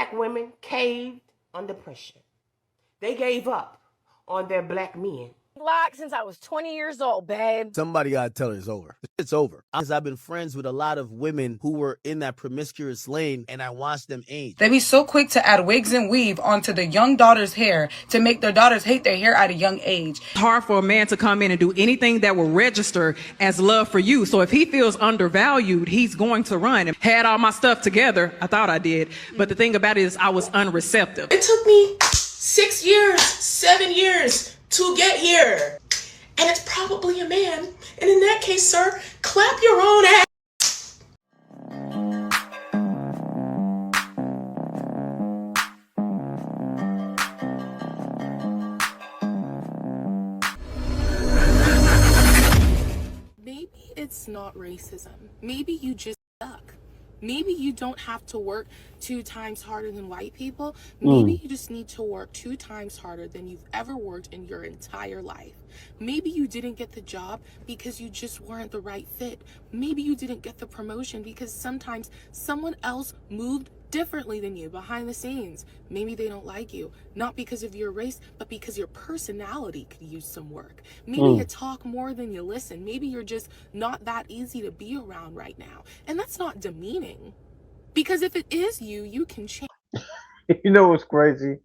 black women caved under pressure. They gave up on their black men. Black since I was 20 years old, babe. Somebody gotta tell her it's over. It's over. Because I've been friends with a lot of women who were in that promiscuous lane, and I watched them age. They be so quick to add wigs and weave onto the young daughter's hair to make their daughters hate their hair at a young age. It's hard for a man to come in and do anything that will register as love for you. So if he feels undervalued, he's going to run. Had all my stuff together. I thought I did. But the thing about it is I was unreceptive. It took me 6 years, 7 years to get here. And it's probably a man. And in that case, sir, clap your own ass. Maybe it's not racism. Maybe you just suck. Maybe you don't have to work 2 times harder than white people. Maybe you just need to work 2 times harder than you've ever worked in your entire life. Maybe you didn't get the job because you just weren't the right fit. Maybe you didn't get the promotion because sometimes someone else moved differently than you behind the scenes. Maybe they don't like you, not because of your race, but because your personality could use some work. Maybe you talk more than you listen. Maybe you're just not that easy to be around right now. And that's not demeaning. Because if it is you, you can change. You know what's crazy?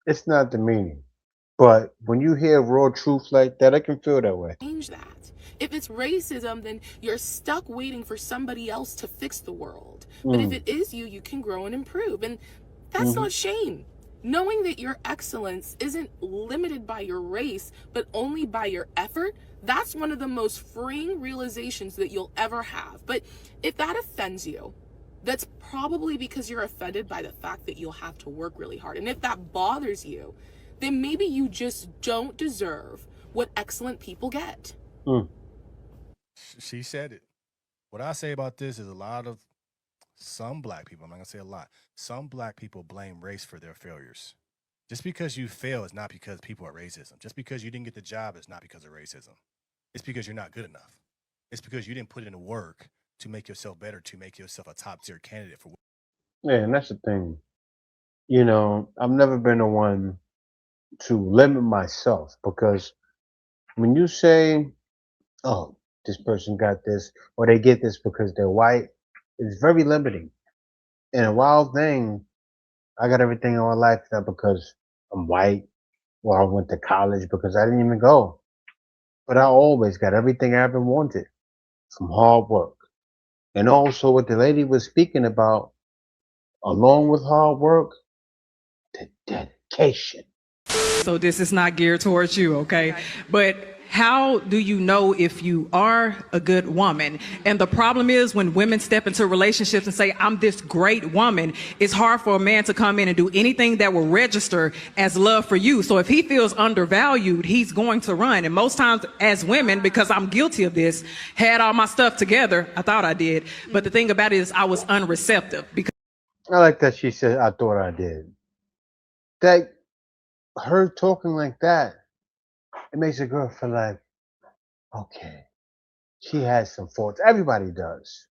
It's not demeaning. But when you hear raw truth like that, I can feel that way. Change that. If it's racism, then you're stuck waiting for somebody else to fix the world. But if it is you, you can grow and improve. And that's not shame. Knowing that your excellence isn't limited by your race, but only by your effort, that's one of the most freeing realizations that you'll ever have. But if that offends you, that's probably because you're offended by the fact that you'll have to work really hard. And if that bothers you, then maybe you just don't deserve what excellent people get. She said it. What I say about this is some black people, I'm not going to say a lot, some black people blame race for their failures. Just because you fail is not because people are racism. Just because you didn't get the job is not because of racism. It's because you're not good enough. It's because you didn't put in the work to make yourself better, to make yourself a top tier candidate for. Yeah, and that's the thing. You know, I've never been the one to limit myself, because when you say, oh, this person got this, or they get this because they're white, it's very limiting. And a wild thing, I got everything in my life not because I'm white, or I went to college because I didn't even go. But I always got everything I ever wanted from hard work. And also what the lady was speaking about, along with hard work, the dedication. So this is not geared towards you, okay? But how do you know if you are a good woman? And the problem is when women step into relationships and say, I'm this great woman, it's hard for a man to come in and do anything that will register as love for you. So if he feels undervalued, he's going to run. And most times as women, because I'm guilty of this, had all my stuff together. I thought I did. But the thing about it is I was unreceptive. Because I like that she said, I thought I did. That, her talking like that, it makes a girl feel like, okay, she has some faults. Everybody does.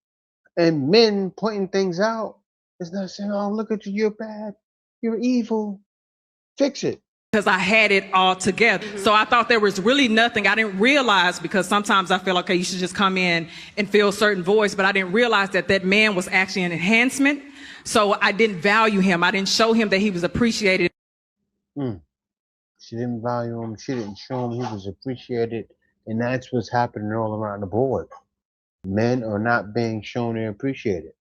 And men pointing things out is not saying, oh, look at you, you're bad, you're evil. Fix it. because I had it all together. So I thought there was really nothing. I didn't realize, because sometimes I feel like, okay, you should just come in and fill certain voids, but I didn't realize that that man was actually an enhancement. So I didn't value him. I didn't show him that he was appreciated. She didn't value him. She didn't show him he was appreciated. And that's what's happening all around the board. Men are not being shown they're appreciated.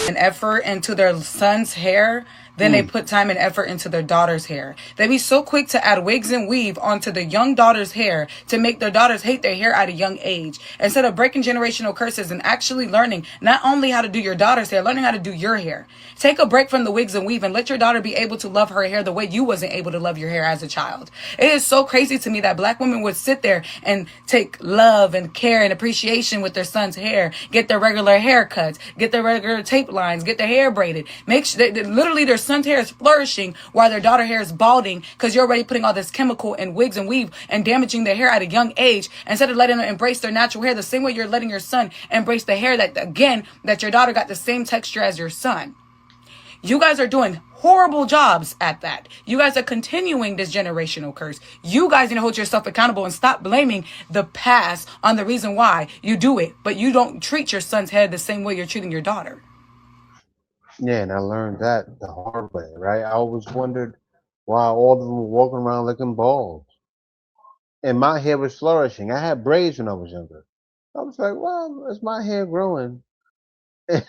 And effort into their son's hair, then they put time and effort into their daughter's hair. They be so quick to add wigs and weave onto the young daughter's hair to make their daughters hate their hair at a young age. Instead of breaking generational curses and actually learning not only how to do your daughter's hair, learning how to do your hair. Take a break from the wigs and weave and let your daughter be able to love her hair the way you wasn't able to love your hair as a child. It is so crazy to me that black women would sit there and take love and care and appreciation with their son's hair, get their regular haircuts, get their regular tape lines, get their hair braided. Make sure that literally their son's hair is flourishing while their daughter's hair is balding, because you're already putting all this chemical and wigs and weave and damaging their hair at a young age, instead of letting them embrace their natural hair the same way you're letting your son embrace the hair that, again, that your daughter got the same texture as your son. You guys are doing horrible jobs at that. You guys are continuing this generational curse. You guys need to hold yourself accountable and stop blaming the past on the reason why you do it, but you don't treat your son's head the same way you're treating your daughter. Yeah, and I learned that the hard way, right? I always wondered why all of them were walking around looking bald. And my hair was flourishing. I had braids when I was younger. I was like, well, is my hair growing? And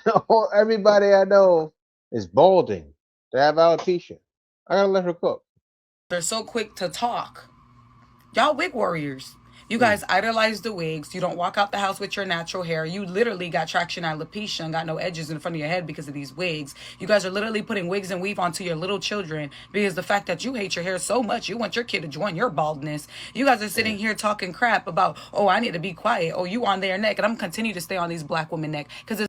everybody I know is balding. They have alopecia. I gotta let her cook. They're so quick to talk. Y'all wig warriors. You guys idolize the wigs. You don't walk out the house with your natural hair. You literally got traction alopecia and got no edges in front of your head because of these wigs. You guys are literally putting wigs and weave onto your little children because the fact that you hate your hair so much, you want your kid to join your baldness. You guys are sitting here talking crap about, oh, I need to be quiet. Oh, you on their neck. And I'm continue to stay on these black women neck because it's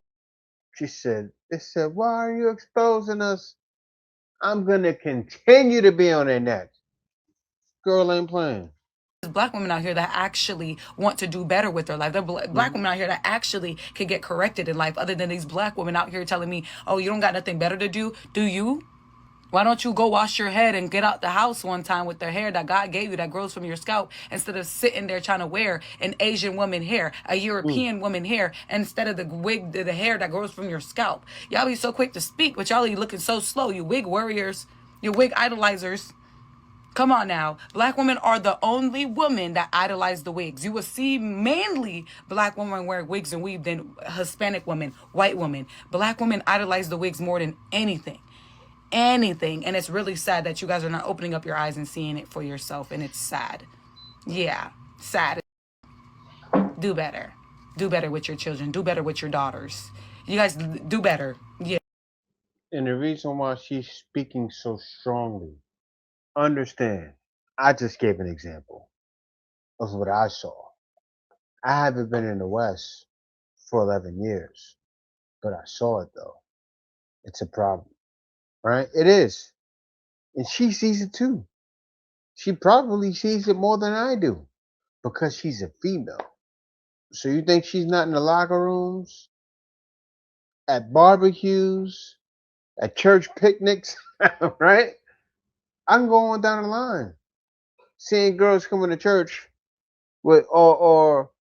She said, they said, why are you exposing us? I'm gonna continue to be on their neck. Girl ain't playing. black women out here that actually want to do better with their life. There are black women out here that actually can get corrected in life, other than these black women out here telling me, oh, you don't got nothing better to do. Do you? Why don't you go wash your head and get out the house one time with the hair that God gave you that grows from your scalp, instead of sitting there trying to wear an Asian woman hair, a European woman hair, instead of the wig, the hair that grows from your scalp. Y'all be so quick to speak, but y'all be looking so slow. You wig warriors, you wig idolizers. Come on now. Black women are the only women that idolize the wigs. You will see mainly black women wear wigs and weave than Hispanic women, white women. Black women idolize the wigs more than anything. Anything. And it's really sad that you guys are not opening up your eyes and seeing it for yourself. And it's sad. Yeah, sad. Do better. Do better with your children. Do better with your daughters. You guys do better. Yeah. And the reason why she's speaking so strongly, understand, I just gave an example of what I saw. I haven't been in the West for 11 years, but I saw it though. It's a problem, right? It is. And she sees it too. She probably sees it more than I do because she's a female. So you think she's not in the locker rooms, at barbecues, at church picnics, right? I'm going down the line, seeing girls coming to church with or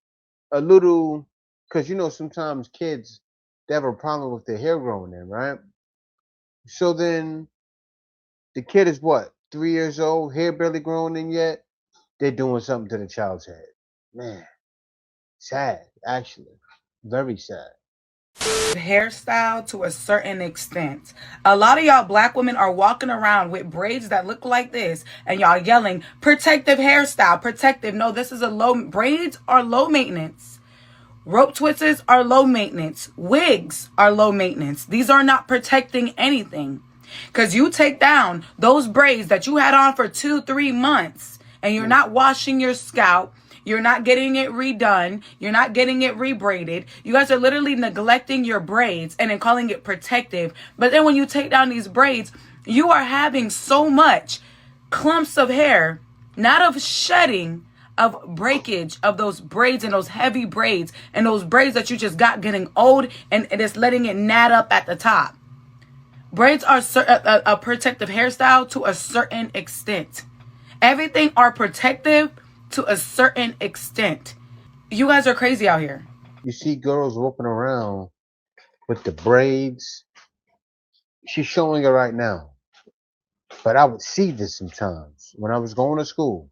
a little, because you know sometimes kids, they have a problem with their hair growing in, right? So then the kid is what, 3 years old, hair barely growing in yet. They're doing something to the child's head. Man, sad, actually, very sad. Hairstyle to a certain extent. A lot of y'all black women are walking around with braids that look like this and y'all yelling protective hairstyle, protective. No, this is a braids are low maintenance. Rope twists are low maintenance. Wigs are low maintenance. These are not protecting anything. Because you take down those braids that you had on for 2-3 months and you're not washing your scalp. You're not getting it redone. You're not getting it rebraided. You guys are literally neglecting your braids and then calling it protective. But then when you take down these braids, you are having so much clumps of hair, not of shedding, of breakage of those braids and those heavy braids and those braids that you just got getting old and it's letting it gnat up at the top. Braids are a protective hairstyle to a certain extent. Everything are protective to a certain extent. You guys are crazy out here. You see girls walking around with the braids. She's showing it right now. But I would see this sometimes when I was going to school.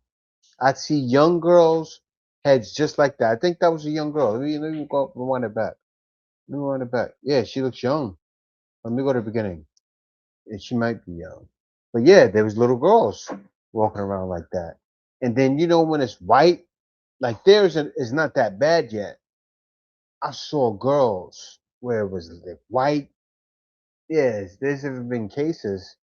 I'd see young girls' heads just like that. I think that was a young girl. Let me go rewind it back. Rewind it back. Yeah, she looks young. Let me go to the beginning. And she might be young. But yeah, there was little girls walking around like that. And then, you know, when it's white, like theirs is not that bad yet. I saw girls where it was like white. Yes, there's even been cases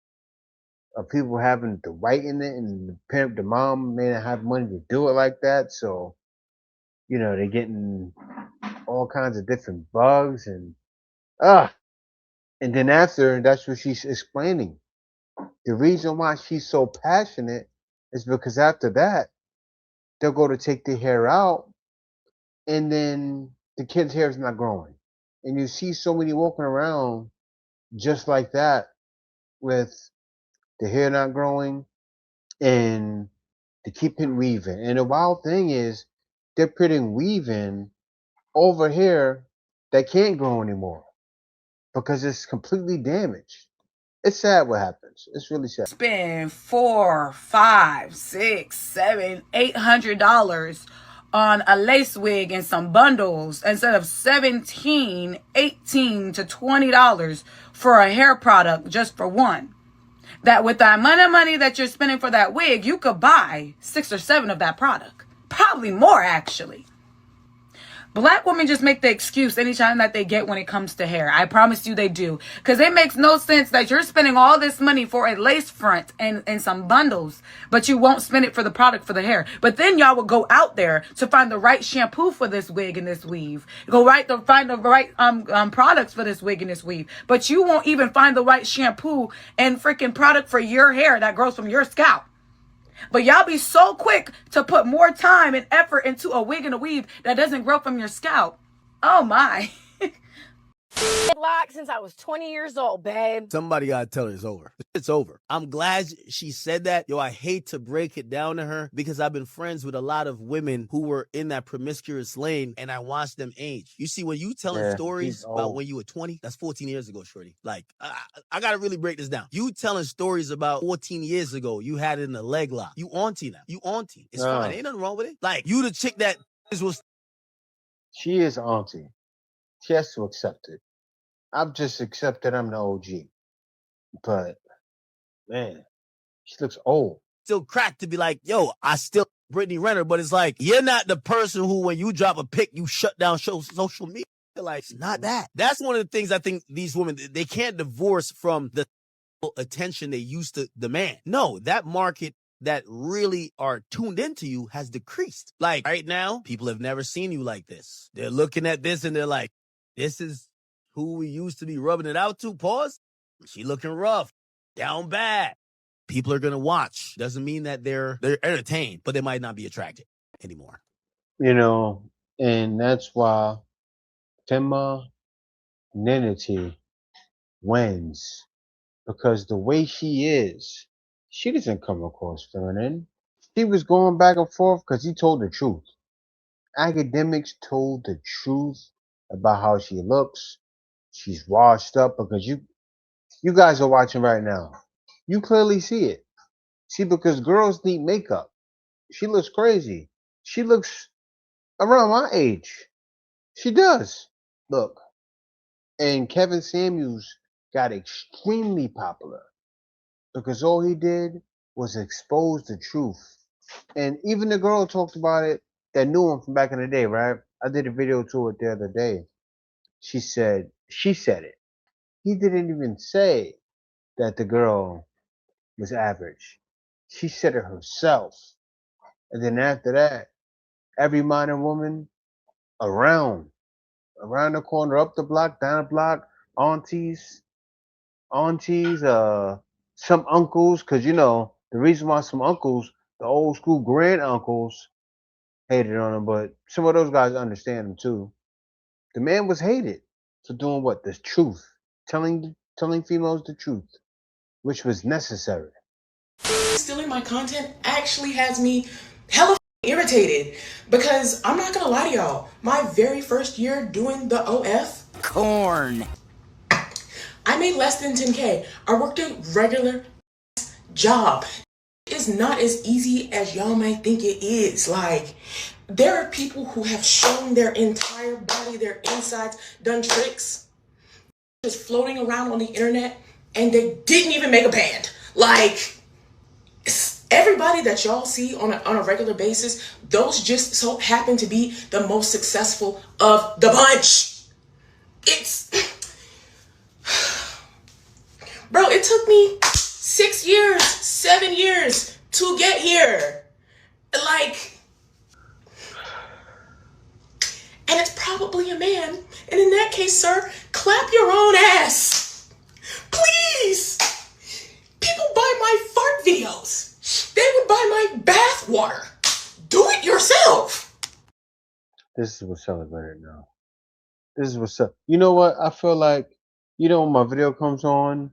of people having to whiten it, and the mom may not have money to do it like that. So, you know, they're getting all kinds of different bugs and and then after, that's what she's explaining. The reason why she's so passionate is because after that, they'll go to take their hair out, and then the kid's hair is not growing. And you see so many walking around just like that with the hair not growing and to keep it weaving. And the wild thing is they're putting weaving over hair that can't grow anymore because it's completely damaged. It's sad what happens. It's really sad. Spend $4, $5, $6, $7, $800 on a lace wig and some bundles instead of $17, $18 to $20 for a hair product just for one. That with that money that you're spending for that wig, you could buy 6 or 7 of that product. Probably more, actually. Black women just make the excuse anytime that they get when it comes to hair. I promise you they do. Because it makes no sense that you're spending all this money for a lace front and some bundles, but you won't spend it for the product for the hair. But then y'all will go out there to find the right shampoo for this wig and this weave. Find the right products for this wig and this weave. But you won't even find the right shampoo and freaking product for your hair that grows from your scalp. But y'all be so quick to put more time and effort into a wig and a weave that doesn't grow from your scalp. Oh my. Locked since I was 20 years old, babe. Somebody gotta tell her it's over. It's over. I'm glad she said that. Yo, I hate to break it down to her because I've been friends with a lot of women who were in that promiscuous lane and I watched them age. You see, when you telling stories about when you were 20, that's 14 years ago, shorty. Like, I gotta really break this down. You telling stories about 14 years ago, you had it in a leg lock. You auntie now. You auntie. It's fine. Ain't nothing wrong with it. Like, you the chick that was. She is auntie. She has to accept it. I've just accepted I'm the OG. But, man, she looks old. Still cracked to be like, yo, I still Brittany Renner, but it's like, you're not the person who, when you drop a pic, you shut down social media. Like, it's not that. That's one of the things I think these women, they can't divorce from the attention they used to demand. No, that market that really are tuned into you has decreased. Like, right now, people have never seen you like this. They're looking at this and they're like, this is who we used to be rubbing it out to. Pause. She looking rough, down bad. People are gonna watch. Doesn't mean that they're entertained, but they might not be attracted anymore. You know, and that's why femininity wins. Because the way she is, she doesn't come across feminine. She was going back and forth because he told the truth. Academics told the truth about how she looks. She's washed up because you guys are watching right now. You clearly see it. See, because girls need makeup. She looks crazy. She looks around my age. She does. Look. And Kevin Samuels got extremely popular because all he did was expose the truth. And even the girl talked about it that knew him from back in the day, right? I did a video to it the other day. She said it. He didn't even say that the girl was average. She said it herself. And then after that, every modern woman around the corner, up the block, down the block, aunties, some uncles, because you know, the reason why some uncles, the old school grand uncles, hated on him, but some of those guys understand him too. The man was hated for doing what? The truth. Telling females the truth, which was necessary. Stealing my content actually has me hella irritated because I'm not gonna lie to y'all. My very first year doing the OF, corn, I made less than 10K. I worked a regular job. It's not as easy as y'all might think it is. Like, there are people who have shown their entire body, their insides, done tricks, just floating around on the internet, and they didn't even make a band. Like, everybody that y'all see on a regular basis, those just so happen to be the most successful of the bunch. Bro, it took me 6 years, 7 years to get here. Like, and it's probably a man. And in that case, sir, clap your own ass. Please. People buy my fart videos. They would buy my bath water. Do it yourself. This is what's celebrated now. This is what's up. You know what? I feel like, you know, when my video comes on,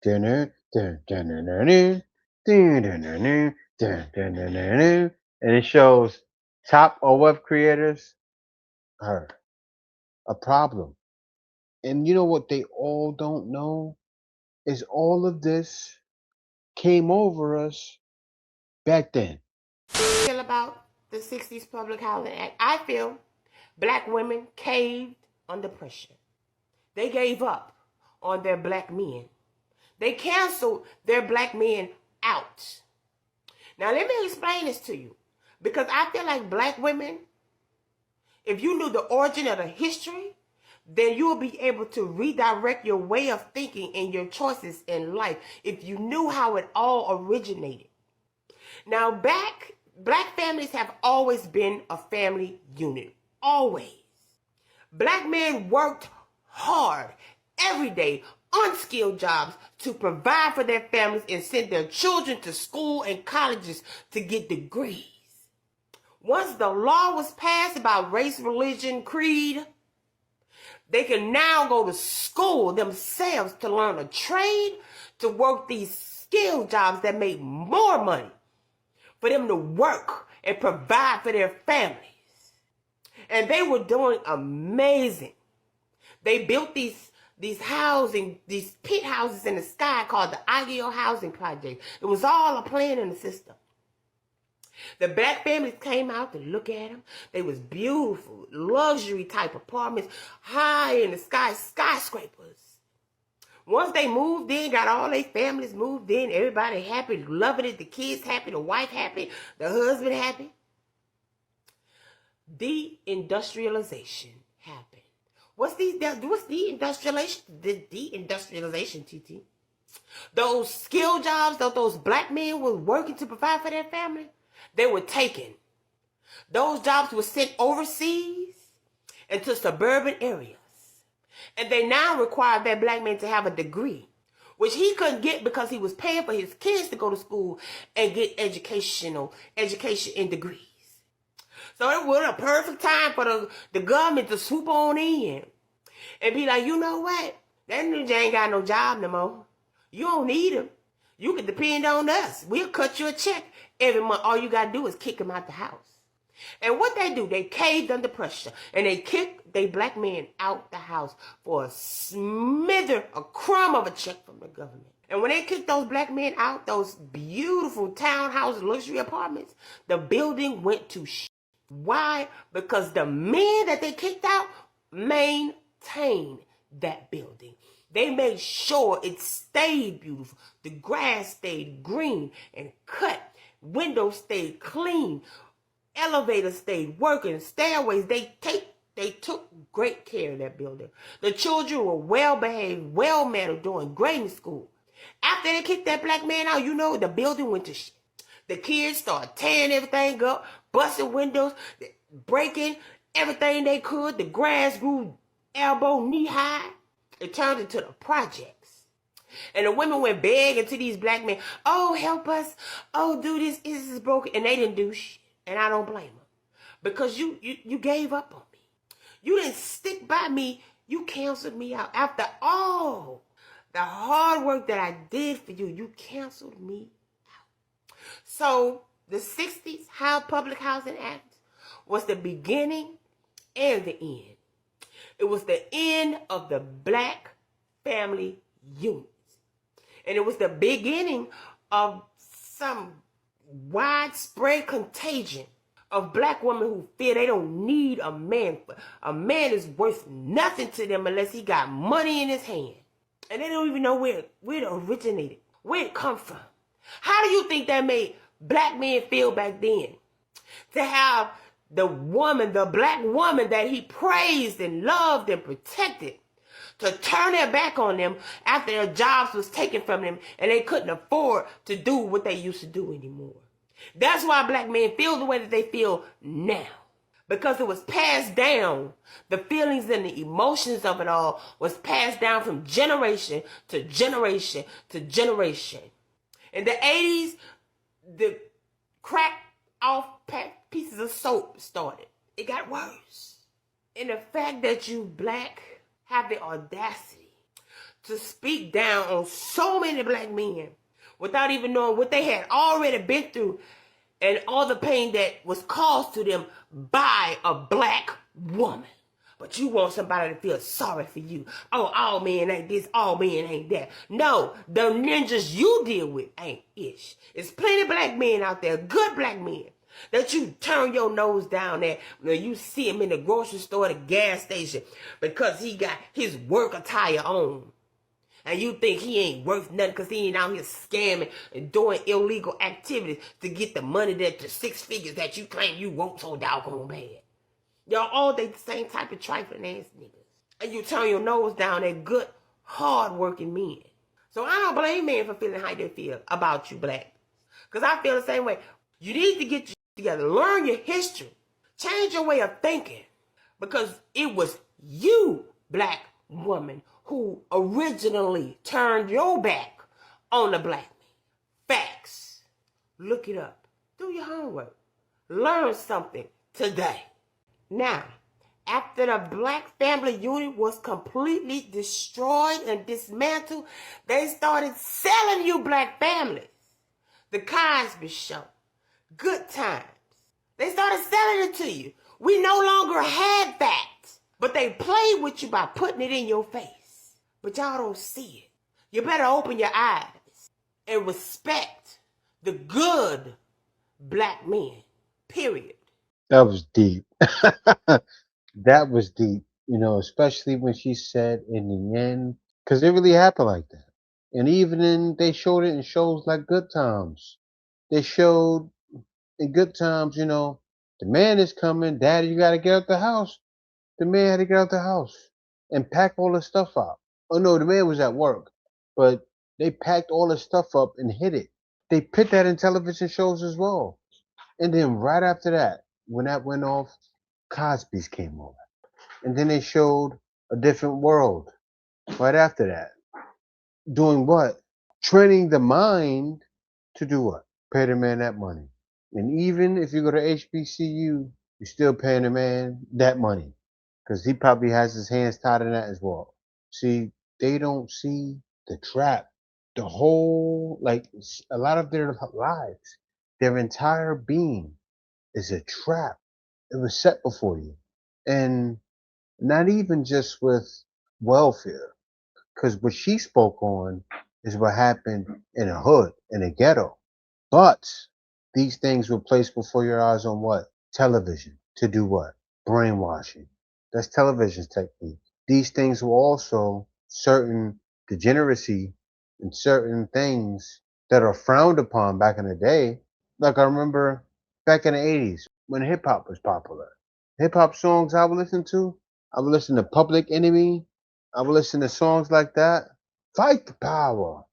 dinner, Dun, dun, dun, dun, dun, dun, dun, dun, dun, dun, dun, dun, dun, dun. And it shows top web creators are a problem. And you know what they all don't know is all of this came over us back then. Feel about the 60s Public Housing Act. I feel black women caved under pressure. They gave up on their black men. They canceled their black men out. Now, let me explain this to you. Because I feel like black women, if you knew the origin of the history, then you will be able to redirect your way of thinking and your choices in life if you knew how it all originated. Now, black families have always been a family unit. Always. Black men worked hard every day, unskilled jobs to provide for their families and send their children to school and colleges to get degrees. Once the law was passed about race, religion, creed, they can now go to school themselves to learn a trade, to work these skilled jobs that make more money for them to work and provide for their families. And they were doing amazing. They built these pit houses in the sky called the Ideal Housing Project. It was all a plan in the system. The black families came out to look at them. They was beautiful, luxury type apartments, high in the sky, skyscrapers. Once they moved in, got all their families moved in, everybody happy, loving it, the kids happy, the wife happy, the husband happy. Deindustrialization happened. What's deindustrialization? The deindustrialization, TT. Those skill jobs that those black men were working to provide for their family, they were taken. Those jobs were sent overseas into suburban areas. And they now require that black man to have a degree, which he couldn't get because he was paying for his kids to go to school and get education and degrees. So it was a perfect time for the government to swoop on in and be like, you know what? That nigga ain't got no job no more. You don't need him. You can depend on us. We'll cut you a check every month. All you got to do is kick him out the house. And what they do, they caved under pressure. And they kicked they black men out the house for a crumb of a check from the government. And when they kicked those black men out, those beautiful townhouse luxury apartments, the building went to shit. Why? Because the men that they kicked out maintained that building. They made sure it stayed beautiful. The grass stayed green and cut. Windows stayed clean. Elevators stayed working. Stairways, they took great care of that building. The children were well behaved, well mannered, doing great in school. After they kicked that black man out, you know, the building went to shit. The kids started tearing everything up, busting windows, breaking everything they could. The grass grew elbow, knee high. It turned into the projects. And the women went begging to these black men, oh, help us. Oh, do this. This is broken. And they didn't do shit. And I don't blame them. Because you gave up on me. You didn't stick by me. You canceled me out. After all the hard work that I did for you, you canceled me out. So the 60s Public Housing Act was the beginning and the end. It was the end of the black family units. And it was the beginning of some widespread contagion of black women who feel they don't need a man. A man is worth nothing to them unless he got money in his hand. And they don't even know where it originated, where it come from. How do you think that made black men feel back then? To have the black woman that he praised and loved and protected, to turn their back on them after their jobs was taken from them and they couldn't afford to do what they used to do anymore. That's why black men feel the way that they feel now. Because it was passed down. The feelings and the emotions of it all was passed down from generation to generation to generation. In the 80s, the crack off pieces of soap started. It got worse. And the fact that you black have the audacity to speak down on so many black men without even knowing what they had already been through and all the pain that was caused to them by a black woman. But you want somebody to feel sorry for you. Oh, all men ain't this, all men ain't that. No, the ninjas you deal with ain't ish. There's plenty of black men out there, good black men, that you turn your nose down at when you see him in the grocery store, the gas station, because he got his work attire on. And you think he ain't worth nothing because he ain't out here scamming and doing illegal activities to get the money that the 6 figures that you claim you want so doggone bad. Y'all all they the same type of trifling ass niggas. And you turn your nose down at good, hard-working men. So I don't blame men for feeling how they feel about you black. Because I feel the same way. You need to get your together. Learn your history. Change your way of thinking. Because it was you, black woman, who originally turned your back on the black man. Facts. Look it up. Do your homework. Learn something today. Now, after the black family unit was completely destroyed and dismantled, they started selling you black families. The Cosby Show, Good Times. They started selling it to you. We no longer had that, but they played with you by putting it in your face. But y'all don't see it. You better open your eyes and respect the good black men, period. That was deep. That was deep, you know, especially when she said in the end, because it really happened like that. And even they showed it in shows like Good Times. They showed in Good Times, you know, the man is coming, daddy, you got to get out the house. The man had to get out the house and pack all the stuff out. Oh no, the man was at work, but they packed all the stuff up and hid it. They put that in television shows as well. And then right after that, when that went off, Cosby's came over. And then they showed A Different World right after that. Doing what? Training the mind to do what? Pay the man that money. And even if you go to HBCU, you're still paying the man that money. Because he probably has his hands tied in that as well. See, they don't see the trap. The whole, like, a lot of their lives, their entire being is a trap. It was set before you. And not even just with welfare, because what she spoke on is what happened in a hood, in a ghetto. But these things were placed before your eyes on what? Television. To do what? Brainwashing. That's television's technique. These things were also certain degeneracy and certain things that are frowned upon back in the day. Like I remember back in the 80s when hip hop was popular. Hip hop songs I would listen to, I would listen to Public Enemy. I would listen to songs like that. Fight the Power.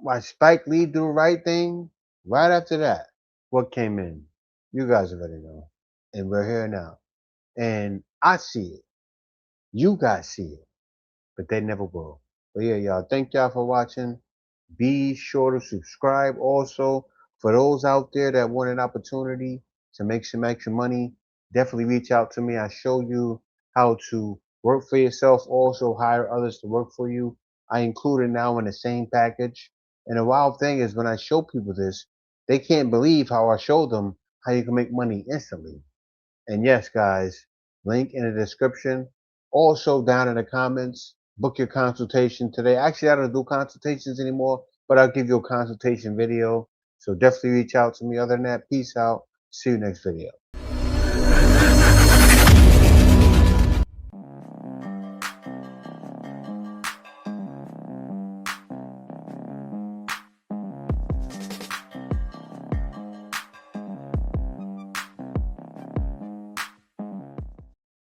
Watch Spike Lee do the right thing. Right after that, what came in? You guys already know. And we're here now. And I see it. You guys see it. But they never will. But yeah, y'all, thank y'all for watching. Be sure to subscribe also. For those out there that want an opportunity to make some extra money, definitely reach out to me. I show you how to work for yourself, also hire others to work for you. I include it now in the same package. And the wild thing is when I show people this, they can't believe how I show them how you can make money instantly. And yes, guys, link in the description. Also down in the comments, book your consultation today. Actually, I don't do consultations anymore, but I'll give you a consultation video. So definitely reach out to me. Other than that, peace out. See you next video.